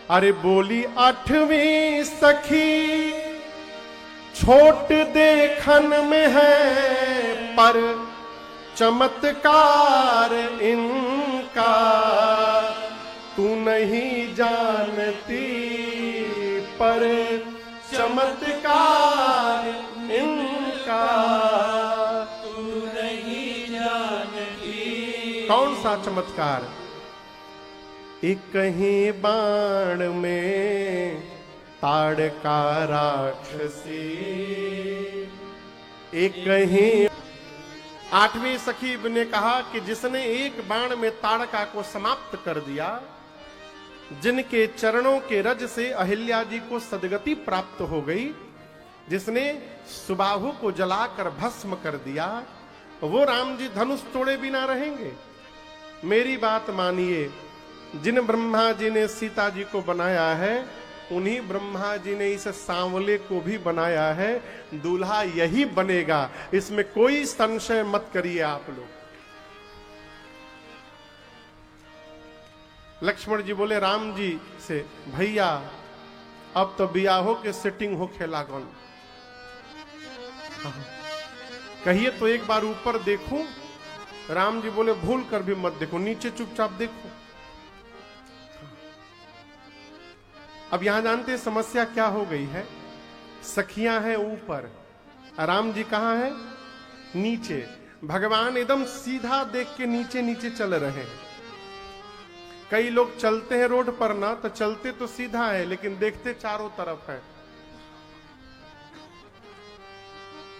अरे बोली आठवीं सखी छोट देखन में है पर चमत्कार इनका तू नहीं जानती पर चमत्कार इनका तू नहीं जानती। कौन सा चमत्कार? एक कहीं बाण में ताड़का राक्षसी, एक कहीं। आठवीं सखी ने कहा कि जिसने एक बाण में ताड़का को समाप्त कर दिया, जिनके चरणों के रज से अहिल्या जी को सदगति प्राप्त हो गई, जिसने सुबाहु को जलाकर भस्म कर दिया, वो राम जी धनुष तोड़े बिना रहेंगे। मेरी बात मानिए, जिन ब्रह्मा जी ने सीता जी को बनाया है, उन्हीं ब्रह्मा जी ने इस सांवले को भी बनाया है। दूल्हा यही बनेगा, इसमें कोई संशय मत करिए आप लोग। लक्ष्मण जी बोले राम जी से, भैया अब तो बियाहो के सेटिंग हो खेला कौन, कहिए तो एक बार ऊपर देखूं। राम जी बोले भूल कर भी मत देखो, नीचे चुपचाप देखो। अब यहां जानते हैं समस्या क्या हो गई है। सखियां हैं ऊपर, राम जी कहां है? नीचे। भगवान एकदम सीधा देख के नीचे नीचे चल रहे हैं। कई लोग चलते हैं रोड पर ना, तो चलते तो सीधा है लेकिन देखते चारों तरफ है,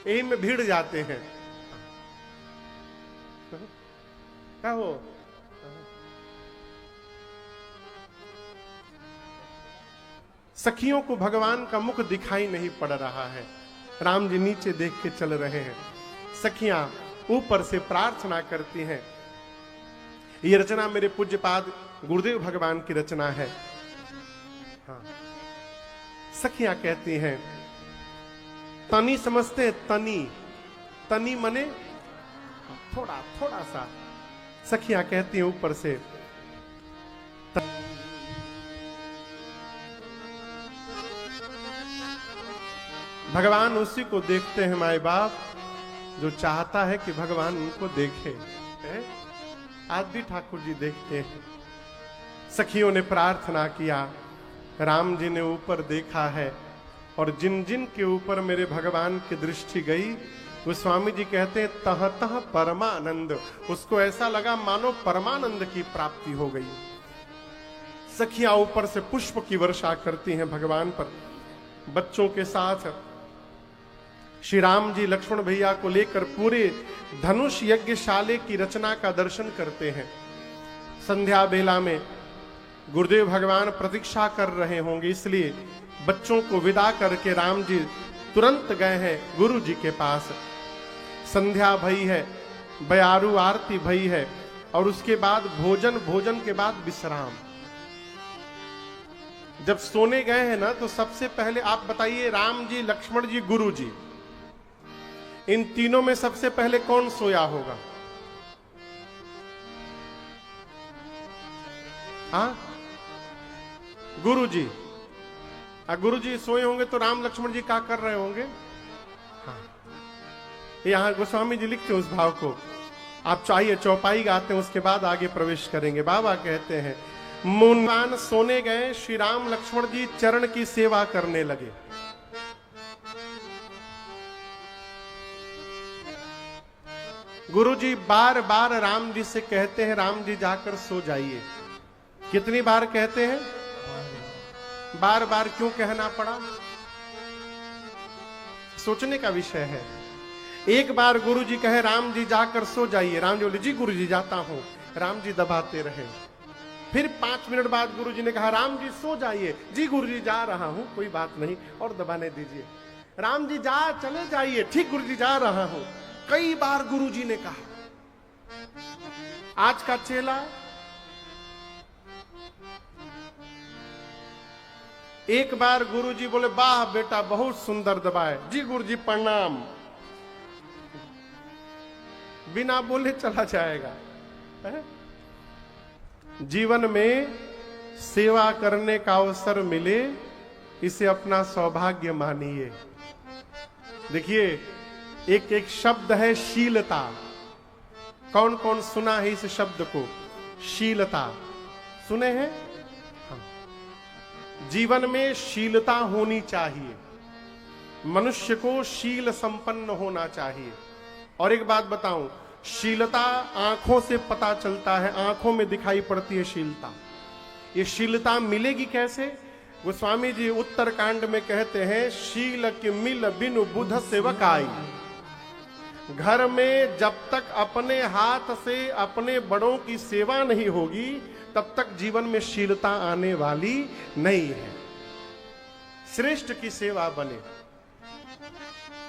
यही में भीड़ जाते हैं। क्या हो? सखियों को भगवान का मुख दिखाई नहीं पड़ रहा है। राम जी नीचे देख के चल रहे हैं, सखियां ऊपर से प्रार्थना करती हैं। ये रचना मेरे पूज्यपाद गुरुदेव भगवान की रचना है। हाँ। सखियां कहती हैं, तनी समझते हैं? तनी, तनी मने थोड़ा थोड़ा सा। सखियां कहती हैं ऊपर से, भगवान उसी को देखते हैं माए बाप जो चाहता है कि भगवान उनको देखे। आदि ठाकुर जी देखते हैं। सखियों ने प्रार्थना किया, राम जी ने ऊपर देखा है, और जिन जिन के ऊपर मेरे भगवान की दृष्टि गई, वो स्वामी जी कहते हैं तह तह परमानंद, उसको ऐसा लगा मानो परमानंद की प्राप्ति हो गई। सखियां ऊपर से पुष्प की वर्षा करती हैं भगवान पर। बच्चों के साथ श्री राम जी लक्ष्मण भैया को लेकर पूरे धनुष यज्ञशाले की रचना का दर्शन करते हैं। संध्या बेला में गुरुदेव भगवान प्रतीक्षा कर रहे होंगे, इसलिए बच्चों को विदा करके राम जी तुरंत गए हैं गुरु जी के पास। संध्या भई है, बयारू आरती भई है, और उसके बाद भोजन, भोजन के बाद विश्राम। जब सोने गए हैं ना, तो सबसे पहले आप बताइए, राम जी, लक्ष्मण जी, गुरु जी, इन तीनों में सबसे पहले कौन सोया होगा? हाँ, गुरु जी। गुरु जी सोए होंगे तो राम लक्ष्मण जी क्या कर रहे होंगे? हाँ, यहां गोस्वामी जी लिखते हैं उस भाव को। आप चाहिए चौपाई गाते हैं, उसके बाद आगे प्रवेश करेंगे। बाबा कहते हैं, मुनमान सोने गए, श्री राम लक्ष्मण जी चरण की सेवा करने लगे। गुरु जी बार बार राम जी से कहते हैं, राम जी जाकर सो जाइए। कितनी बार कहते हैं? बार बार क्यों कहना पड़ा? सोचने का विषय है। एक बार गुरु जी कहे राम जी जाकर सो जाइए, राम जी बोले जी गुरु जी जाता हूं। राम जी दबाते रहे। फिर 5 मिनट बाद गुरु जी ने कहा राम जी सो जाइए, जी गुरु जी जा रहा हूं, कोई बात नहीं, और दबाने दीजिए। राम जी जा चले जाइए, ठीक गुरु जी जा रहा हूं। कई बार गुरु जी ने कहा। आज का चेला एक बार गुरु जी बोले वाह बेटा बहुत सुंदर दबाए, जी गुरु जी प्रणाम, बिना बोले चला जाएगा। जीवन में सेवा करने का अवसर मिले, इसे अपना सौभाग्य मानिए। देखिए, एक एक शब्द है शीलता। कौन कौन सुना है इस शब्द को? शीलता सुने हैं? हाँ। जीवन में शीलता होनी चाहिए, मनुष्य को शील संपन्न होना चाहिए। और एक बात बताऊं, शीलता आंखों से पता चलता है, आंखों में दिखाई पड़ती है शीलता। ये शीलता मिलेगी कैसे? गोस्वामी जी उत्तरकांड में कहते हैं, शील के मिल बिनु बुध सेवकाई। घर में जब तक अपने हाथ से अपने बड़ों की सेवा नहीं होगी, तब तक जीवन में शीलता आने वाली नहीं है। श्रेष्ठ की सेवा बने।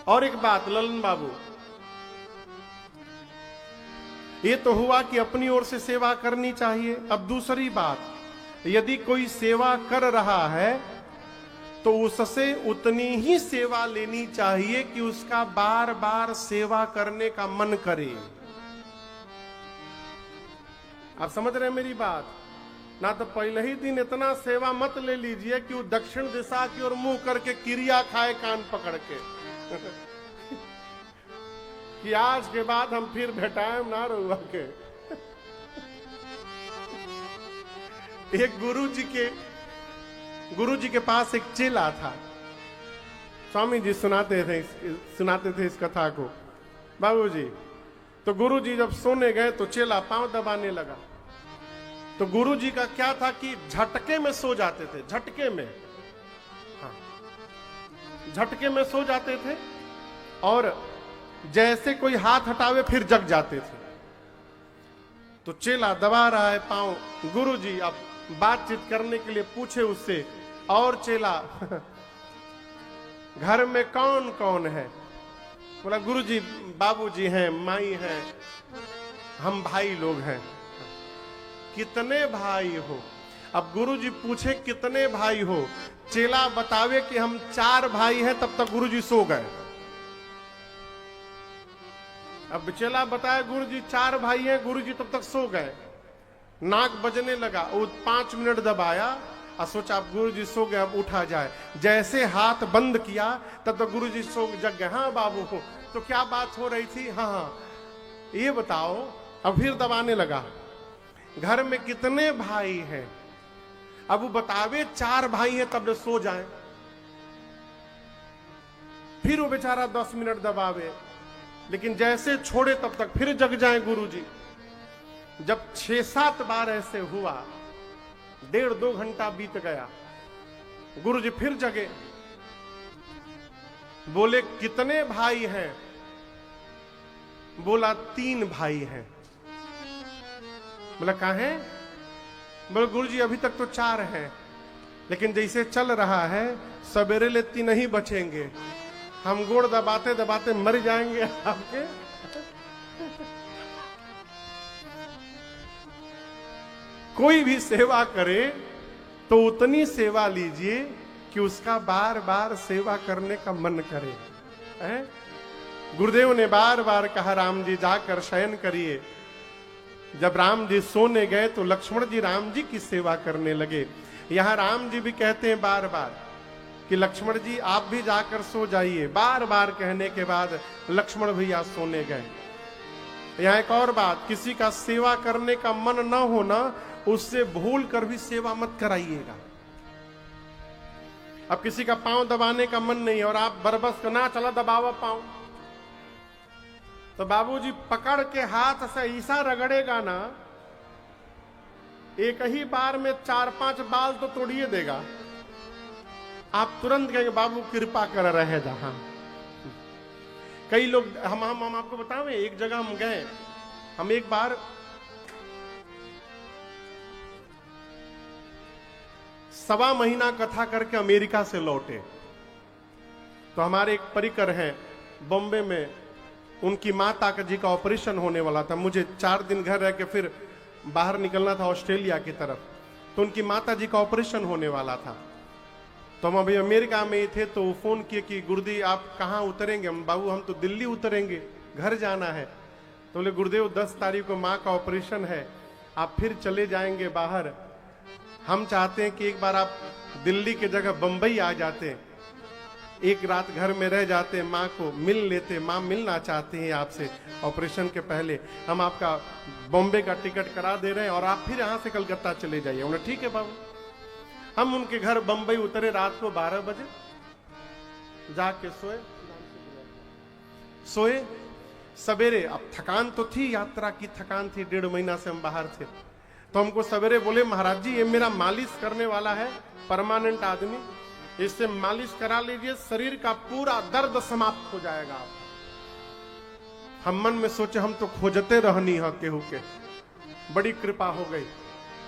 और एक बात ललन बाबू, ये तो हुआ कि अपनी ओर से सेवा करनी चाहिए। अब दूसरी बात, यदि कोई सेवा कर रहा है तो उससे उतनी ही सेवा लेनी चाहिए कि उसका बार बार सेवा करने का मन करे। आप समझ रहे हैं मेरी बात? ना तो पहले ही दिन इतना सेवा मत ले लीजिए कि वो दक्षिण दिशा की ओर मुंह करके क्रिया खाए कान पकड़ के कि आज के बाद हम फिर भेटाएं ना रहुआ के। एक गुरु जी के पास एक चेला था। स्वामी जी सुनाते थे इस कथा को। बाबूजी, तो गुरु जी जब सोने गए तो चेला पांव दबाने लगा। तो गुरु जी का क्या था कि झटके में सो जाते थे, झटके में, हाँ, झटके में सो जाते थे और जैसे कोई हाथ हटावे फिर जग जाते थे। तो चेला दबा रहा है पांव, गुरुजी अब बातचीत करने के लिए पूछे उससे, और चेला घर में कौन कौन है? बोला गुरुजी बाबूजी हैं, माई हैं, हम भाई लोग हैं। कितने भाई हो? अब गुरुजी पूछे कितने भाई हो? चेला बतावे कि हम 4 भाई हैं, तब तक गुरुजी सो गए। अब चेला बताया गुरुजी 4 भाई हैं, गुरुजी तब तक सो गए। नाक बजने लगा, वो 5 मिनट दबाया और सोचा अब गुरुजी सो गए, अब उठा जाए। जैसे हाथ बंद किया तब तक गुरुजी सो जग गए। हाँ बाबू हो, तो क्या बात हो रही थी? हाँ हाँ ये बताओ। अब फिर दबाने लगा, घर में कितने भाई हैं? अब वो बतावे 4 भाई हैं, तब सो जाए। फिर वो बेचारा 10 मिनट दबावे, लेकिन जैसे छोड़े तब तक फिर जग जाए गुरुजी। जब 6-7 बार ऐसे हुआ, 1.5-2 घंटा बीत गया, गुरुजी फिर जगे। बोले कितने भाई हैं? बोला 3 भाई हैं। बोला कहाँ हैं? बोले गुरुजी अभी तक तो 4 हैं, लेकिन जैसे चल रहा है सवेरे ले 3 ही बचेंगे। हम गोड़ दबाते दबाते मर जाएंगे आपके। कोई भी सेवा करे तो उतनी सेवा लीजिए कि उसका बार बार सेवा करने का मन करे। गुरुदेव ने बार बार कहा, राम जी जाकर शयन करिए। जब राम जी सोने गए तो लक्ष्मण जी राम जी की सेवा करने लगे। यहां राम जी भी कहते हैं बार बार कि लक्ष्मण जी आप भी जाकर सो जाइए। बार बार कहने के बाद लक्ष्मण भैया सोने गए। यहां एक और बात, किसी का सेवा करने का मन न होना, उससे भूल कर भी सेवा मत कराइएगा। अब किसी का पांव दबाने का मन नहीं और आप बरबस ना चला दबावा पांव, तो बाबूजी पकड़ के हाथ से ऐसा रगड़ेगा ना, एक ही बार में 4-5 बाल तो तोड़िए देगा। आप तुरंत कहेंगे बाबू कृपा कर रहे जहां। कई लोग हम आपको बतावें, एक जगह हम गए, हम एक बार सवा महीना कथा करके अमेरिका से लौटे। तो हमारे एक परिकर हैं बॉम्बे में, उनकी माता जी का ऑपरेशन होने वाला था। मुझे 4 दिन घर रह के फिर बाहर निकलना था ऑस्ट्रेलिया की तरफ। तो उनकी माता जी का ऑपरेशन होने वाला था। तो हम अभी अमेरिका में ही थे। तो वो फोन किए कि गुरुदेव आप कहाँ उतरेंगे? हम बाबू हम तो दिल्ली उतरेंगे, घर जाना है। तो बोले गुरुदेव 10 तारीख को माँ का ऑपरेशन है, आप फिर चले जाएंगे बाहर, हम चाहते हैं कि एक बार आप दिल्ली के जगह बंबई आ जाते, एक रात घर में रह जाते, माँ को मिल लेते। माँ मिलना चाहती हैं आपसे ऑपरेशन के पहले, हम आपका बॉम्बे का टिकट करा दे रहे हैं और आप फिर यहाँ से कलकत्ता चले जाइए। उन्हें ठीक है बाबू। हम उनके घर बंबई उतरे रात को 12 बजे, जाके सोए। सवेरे, अब थकान तो थी, यात्रा की थकान थी, 1.5 महीना से हम बाहर थे, तो हमको सवेरे बोले महाराज जी ये मेरा मालिश करने वाला है, परमानेंट आदमी, इससे मालिश करा लीजिए, शरीर का पूरा दर्द समाप्त हो जाएगा। हम मन में सोचे हम तो खोजते रहनी है केहू के, बड़ी कृपा हो गई।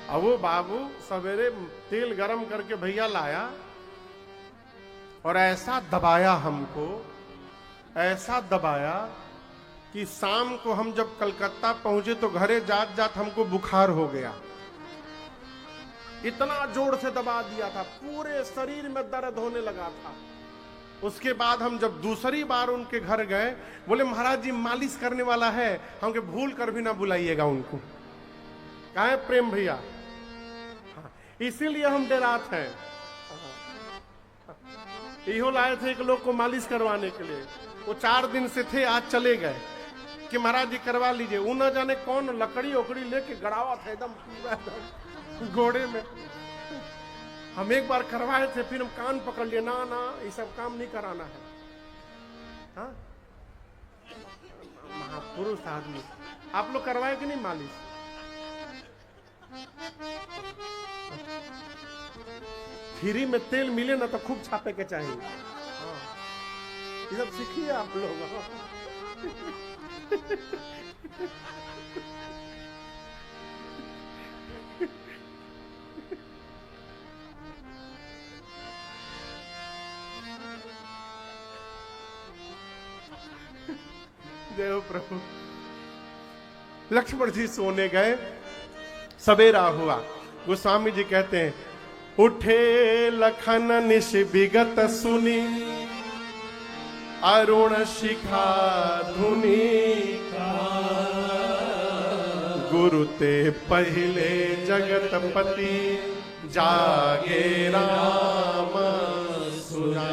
अब वो बाबू सवेरे तेल गरम करके भैया लाया और ऐसा दबाया हमको, ऐसा दबाया कि शाम को हम जब कलकत्ता पहुंचे तो घरे जात जात हमको बुखार हो गया। इतना जोर से दबा दिया था, पूरे शरीर में दर्द होने लगा था। उसके बाद हम जब दूसरी बार उनके घर गए, बोले महाराज जी मालिश करने वाला है, हमके भूल कर भी ना बुलाइएगा उनको। कहा है प्रेम भैया, इसीलिए हम डराते हैं। इहो लाए थे एक लोग को मालिश करवाने के लिए, वो 4 दिन से थे, आज चले गए कि महाराज जी करवा लीजिए। वो न जाने कौन लकड़ी ओकड़ी लेके गड़ावा था एकदम घोड़े में। हम एक बार करवाए थे, फिर हम कान पकड़ लिए, ना ना ये सब काम नहीं कराना है। हाँ? महापुरुष आदमी। आप लोग करवाए कि नहीं मालिश? फ्री में तेल मिले ना तो खूब छापे के चाहिए। हाँ। ये सब सीखिए आप लोग। देव प्रभु। लक्ष्मण जी सोने गए, सवेरा हुआ। गोस्वामी जी कहते हैं उठे लखन निश विगत सुनी, अरुण शिखा धुनी, गुरु ते पहले जगतपति, जागे राम सुरा।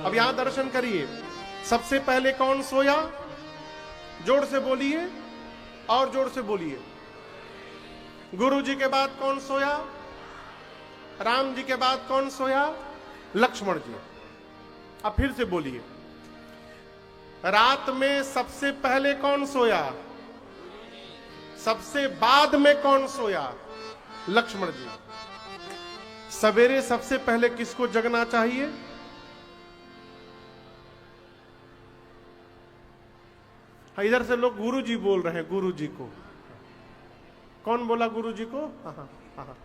अब यहां दर्शन करिए, सबसे पहले कौन सोया? जोर से बोलिए और जोर से बोलिए। गुरु जी के बाद कौन सोया? राम जी के बाद कौन सोया? लक्ष्मण जी। अब फिर से बोलिए। रात में सबसे पहले कौन सोया? सबसे बाद में कौन सोया? लक्ष्मण जी। सवेरे सबसे पहले किसको जगना चाहिए? इधर से लोग गुरु जी बोल रहे हैं, गुरु जी को। कौन बोला गुरु जी को? हाँ हाँ हाँ।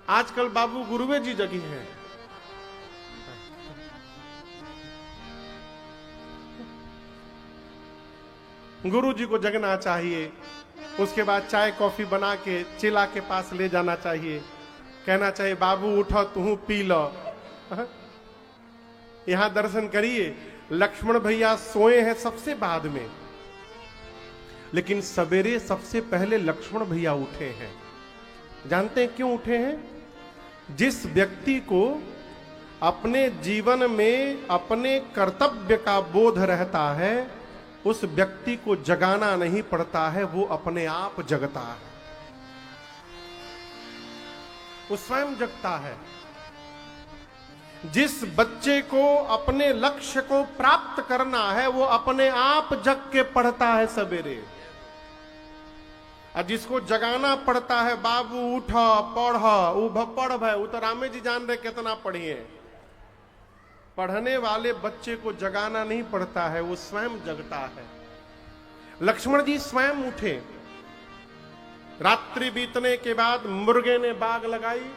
आजकल बाबू गुरुवे जी जगी हैं। गुरु जी को जगना चाहिए, उसके बाद चाय कॉफी बना के चेला के पास ले जाना चाहिए, कहना चाहिए बाबू उठो तू पी लो। यहां दर्शन करिए, लक्ष्मण भैया सोए हैं सबसे बाद में, लेकिन सवेरे सबसे पहले लक्ष्मण भैया उठे हैं। जानते हैं क्यों उठे हैं? जिस व्यक्ति को अपने जीवन में अपने कर्तव्य का बोध रहता है, उस व्यक्ति को जगाना नहीं पड़ता है, वो अपने आप जगता है, वो स्वयं जगता है। जिस बच्चे को अपने लक्ष्य को प्राप्त करना है, वो अपने आप जग के पढ़ता है सवेरे। और जिसको जगाना पड़ता है, बाबू उठा पढ़ भाई, वो तो रामे जी जान रहे कितना पढ़िए। पढ़ने वाले बच्चे को जगाना नहीं पड़ता है, वो स्वयं जगता है। लक्ष्मण जी स्वयं उठे। रात्रि बीतने के बाद मुर्गे ने बाग लगाई,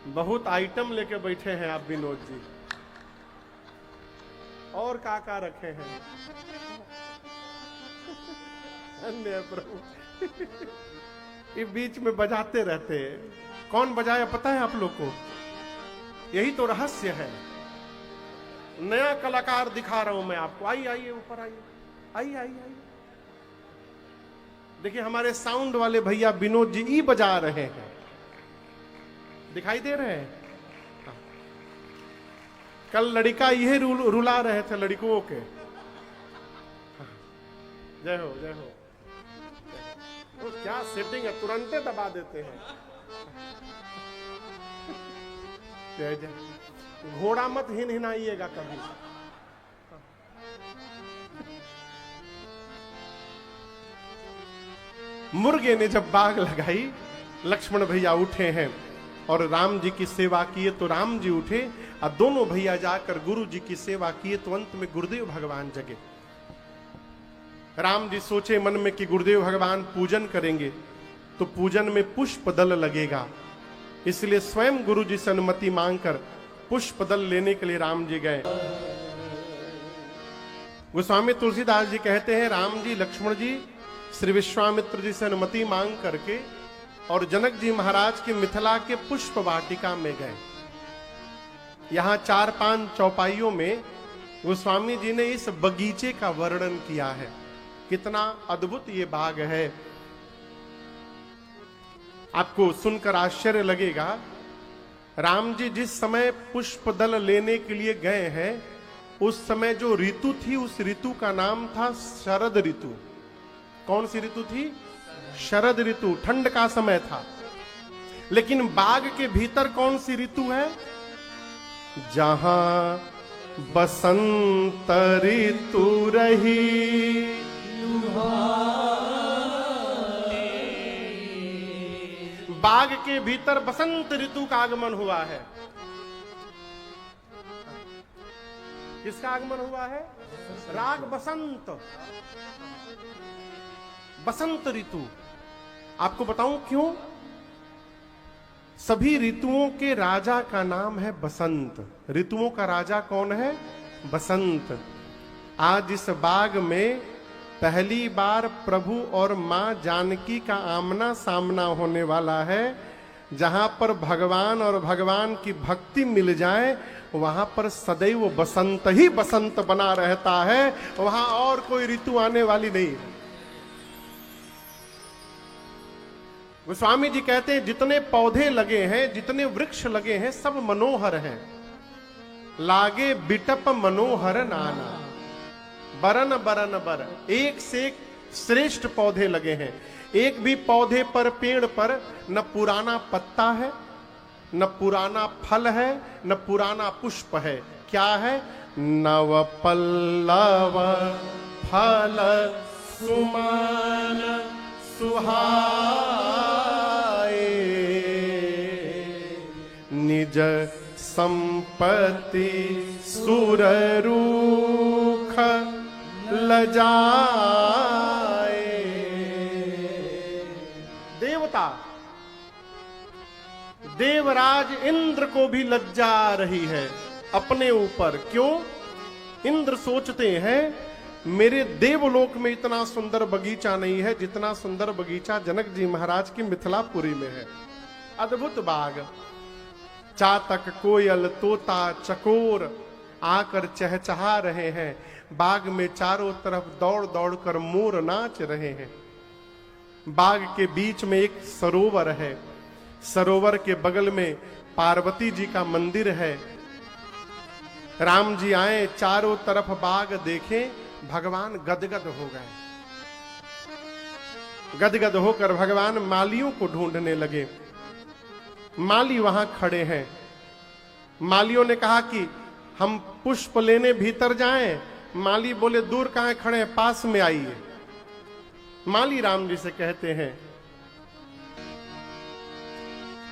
बहुत आइटम लेके बैठे हैं आप विनोद जी। और का रखे हैं? धन्य प्रभु। ये बीच में बजाते रहते हैं। कौन बजाया पता है आप लोग को? यही तो रहस्य है। नया कलाकार दिखा रहा हूं मैं आपको। आइए ऊपर आइए, आइए। देखिए हमारे साउंड वाले भैया विनोद जी ई बजा रहे हैं, दिखाई दे रहे हैं। कल लड़का यह रुला रहे थे लड़कों के। जय हो जय हो। तो क्या सेटिंग है, तुरंते दबा देते हैं। जय जय। घोड़ा मत हिनहिनाइएगा कभी। मुर्गे ने जब बाग लगाई, लक्ष्मण भैया उठे हैं और राम जी की सेवा किए तो राम जी उठे, और दोनों भैया जाकर गुरु जी की सेवा किए तो अंत में गुरुदेव भगवान जगे। राम जी सोचे मन में कि गुरुदेव भगवान पूजन करेंगे तो पूजन में पुष्प दल लगेगा, इसलिए स्वयं गुरु जी से अनुमति मांगकर पुष्प दल लेने के लिए राम जी गए। गोस्वामी तुलसीदास जी कहते हैं राम जी लक्ष्मण जी श्री विश्वामित्र जी से अनुमति मांग करके और जनक जी महाराज के मिथिला के पुष्प वाटिका में गए। यहां 4-5 चौपाइयों में गोस्वामी जी ने इस बगीचे का वर्णन किया है। कितना अद्भुत ये बाग है, आपको सुनकर आश्चर्य लगेगा। राम जी जिस समय पुष्प दल लेने के लिए गए हैं, उस समय जो ऋतु थी उस ऋतु का नाम था शरद ऋतु। कौन सी ऋतु थी? शरद ऋतु, ठंड का समय था। लेकिन बाग के भीतर कौन सी ऋतु है? जहां बसंत ऋतु रही, बाग के भीतर बसंत ऋतु का आगमन हुआ है। किसका आगमन हुआ है? राग बसंत, बसंत ऋतु। आपको बताऊं क्यों? सभी ऋतुओं के राजा का नाम है बसंत। ऋतुओं का राजा कौन है? बसंत। आज इस बाग में पहली बार प्रभु और मां जानकी का आमना सामना होने वाला है। जहां पर भगवान और भगवान की भक्ति मिल जाए वहां पर सदैव बसंत ही बसंत बना रहता है, वहां और कोई ऋतु आने वाली नहीं। गोस्वामी जी कहते हैं जितने पौधे लगे हैं, जितने वृक्ष लगे हैं, सब मनोहर हैं। लागे बिटप मनोहर नाना, बरन बरन बर, एक से एक श्रेष्ठ पौधे लगे हैं। एक भी पौधे पर, पेड़ पर न पुराना पत्ता है, न पुराना फल है, न पुराना पुष्प है। क्या है? नव पल्लव फल सुमन सुहाए, निज संपत्ति सुररूख लजाए। देवता देवराज इंद्र को भी लज्जा आ रही है अपने ऊपर। क्यों? इंद्र सोचते हैं मेरे देवलोक में इतना सुंदर बगीचा नहीं है जितना सुंदर बगीचा जनक जी महाराज की मिथिलापुरी में है। अद्भुत बाग, चातक कोयल तोता चकोर आकर चहचहा रहे हैं। बाग में चारों तरफ दौड़ दौड़ कर मोर नाच रहे हैं। बाग के बीच में एक सरोवर है, सरोवर के बगल में पार्वती जी का मंदिर है। राम जी आए, चारों तरफ बाग देखें, भगवान गदगद हो गए। गदगद होकर भगवान मालियों को ढूंढने लगे। माली वहां खड़े हैं। मालियों ने कहा कि हम पुष्प लेने भीतर जाएं। माली बोले दूर कहां खड़े हैं, पास में आइए। माली राम जी से कहते हैं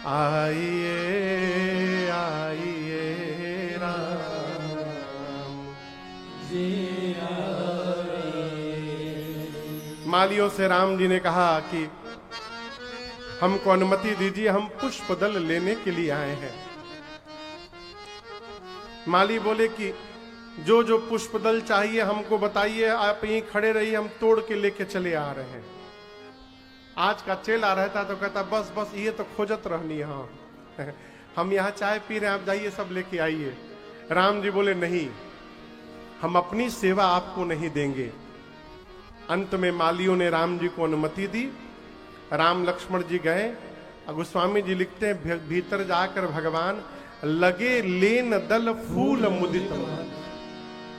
आइए आइए राम जी आइए। मालियों से राम जी ने कहा कि हमको अनुमति दीजिए, हम पुष्प दल लेने के लिए आए हैं। माली बोले कि जो जो पुष्प दल चाहिए हमको बताइए, आप यहीं खड़े रहिए, हम तोड़ के लेके चले आ रहे हैं। आज का चेला रहता तो कहता बस बस ये तो खोजत रहनी, हाँ हम यहाँ चाय पी रहे हैं, आप जाइए सब लेके आइए। राम जी बोले नहीं, हम अपनी सेवा आपको नहीं देंगे, अंत में मालियों ने राम जी को अनुमति दी। राम लक्ष्मण जी गए। गोस्वामी जी लिखते हैं भीतर जाकर भगवान लगे लेन दल फूल मुदित मन।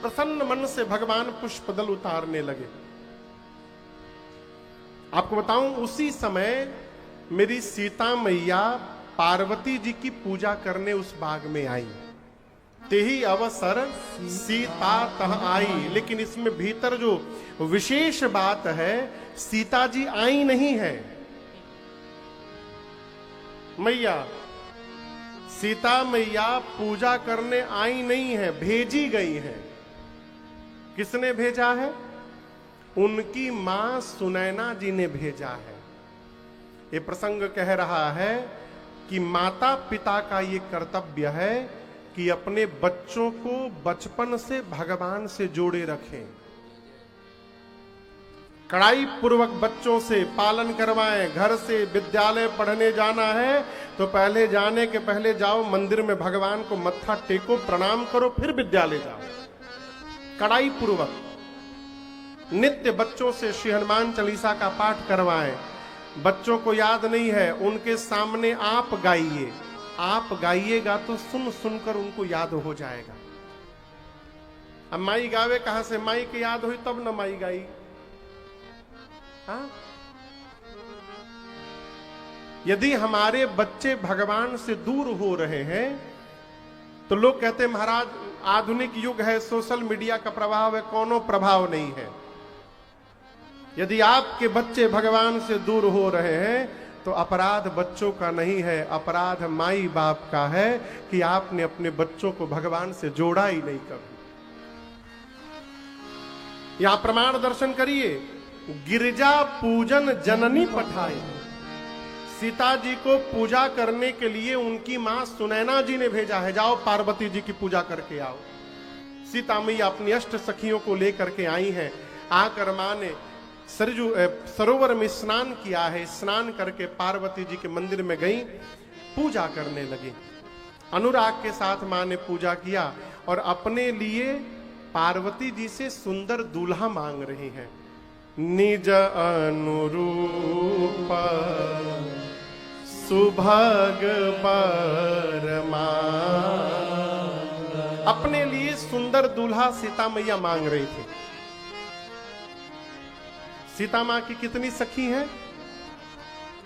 प्रसन्न मन से भगवान पुष्प दल उतारने लगे। आपको बताऊं, उसी समय मेरी सीता मैया पार्वती जी की पूजा करने उस बाग में आई। तेही अवसर सीता तह आई। लेकिन इसमें भीतर जो विशेष बात है, सीता जी आई नहीं है। मैया सीता मैया पूजा करने आई नहीं है, भेजी गई है। किसने भेजा है? उनकी मां सुनैना जी ने भेजा है। ये प्रसंग कह रहा है कि माता पिता का ये कर्तव्य है कि अपने बच्चों को बचपन से भगवान से जोड़े रखें। कड़ाई पूर्वक बच्चों से पालन करवाएं। घर से विद्यालय पढ़ने जाना है तो पहले जाने के पहले जाओ मंदिर में, भगवान को मत्था टेको, प्रणाम करो, फिर विद्यालय जाओ। कड़ाई पूर्वक नित्य बच्चों से श्री हनुमान चालीसा का पाठ करवाएं। बच्चों को याद नहीं है, उनके सामने आप गाइए। आप गाइएगा तो सुन सुनकर उनको याद हो जाएगा। अब माई गावे कहां से? माई की याद हुई तब न माई गाई। हाँ? यदि हमारे बच्चे भगवान से दूर हो रहे हैं तो लोग कहते हैं महाराज आधुनिक युग है, सोशल मीडिया का प्रभाव है। कोनो प्रभाव नहीं है। यदि आपके बच्चे भगवान से दूर हो रहे हैं तो अपराध बच्चों का नहीं है, अपराध माई बाप का है कि आपने अपने बच्चों को भगवान से जोड़ा ही नहीं कभी। यहां प्रमाण दर्शन करिए। गिरजा पूजन जननी पठाई। सीता जी को पूजा करने के लिए उनकी मां सुनैना जी ने भेजा है, जाओ पार्वती जी की पूजा करके आओ। सीता मैया अपनी अष्ट सखियों को लेकर के आई हैं। आकर मां ने सरजू सरोवर में स्नान किया है। स्नान करके पार्वती जी के मंदिर में गई, पूजा करने लगी। अनुराग के साथ मां ने पूजा किया और अपने लिए पार्वती जी से सुंदर दूल्हा मांग रही हैं। निज अनुरूप सुभग बरमा। अपने लिए सुंदर दूल्हा सीता मैया मांग रही थी। सीता मां की कितनी सखी हैं?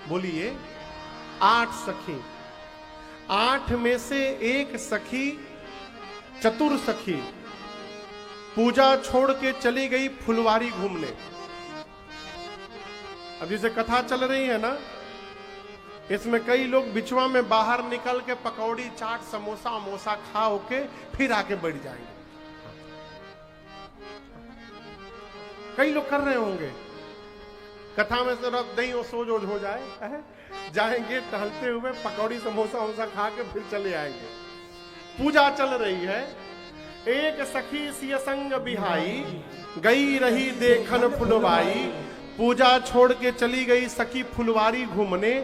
बोलिए 8 सखी। 8 में से एक सखी चतुर सखी पूजा छोड़ के चली गई फुलवारी घूमने। अब जैसे कथा चल रही है ना, इसमें कई लोग बिचवा में बाहर निकल के पकौड़ी चाट समोसा मोसा खा होके फिर आके बैठ जाएंगे। कई लोग कर रहे होंगे। कथा में से दही और सोज हो जाए, जाएंगे टहलते हुए पकौड़ी समोसा वोसा खा के फिर चले आएंगे। पूजा चल रही है। एक सखी सिय संग बिहाई, गई रही देखन फुलवाई। पूजा छोड़ के चली गई सखी फुलवारी घूमने,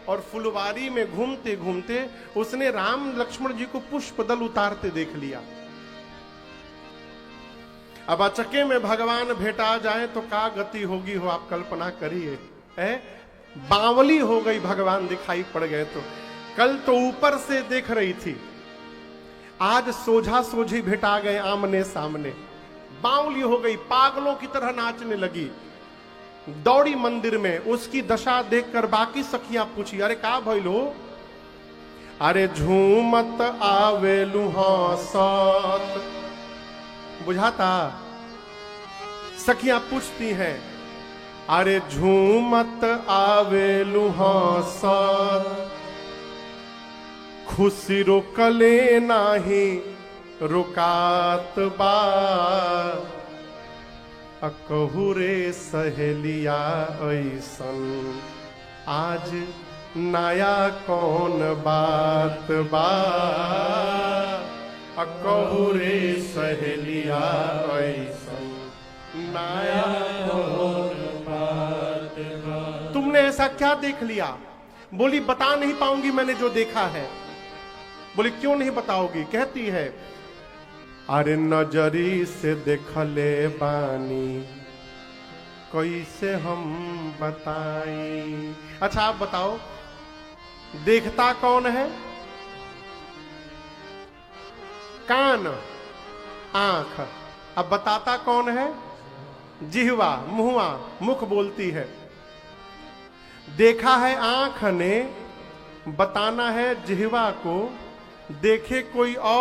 और फुलवारी में घूमते घूमते उसने राम लक्ष्मण जी को पुष्प दल उतारते देख लिया। अब अचके में भगवान भेटा जाए तो क्या गति होगी हो आप कल्पना करिए। बावली हो गई, भगवान दिखाई पड़ गए तो। कल तो ऊपर से देख रही थी, आज सोझा सोझी भेटा गए आमने सामने। बावली हो गई, पागलों की तरह नाचने लगी। दौड़ी मंदिर में। उसकी दशा देखकर बाकी सखियां पूछी, अरे का भइल हो? अरे झूमत आवे लुहासत। बुझाता? सखियां पूछती हैं, अरे झूमत आवे लुहासत। खुशी रोकले नाही रुकात बा। कहू रे सहेलिया ऐसन आज नया कौन बात बा। कहू रे सहेलिया ऐसन नया कौन बात बा। तुमने ऐसा क्या देख लिया? बोली बता नहीं पाऊंगी मैंने जो देखा है। बोली क्यों नहीं बताओगी? कहती है, अरे नजरी से देखले बानी कैसे हम बताएं। अच्छा आप बताओ, देखता कौन है? कान, आंख। अब बताता कौन है? जिह्वा, मुहवा, मुख बोलती है। देखा है आंख ने, बताना है जिह्वा को। देखे कोई और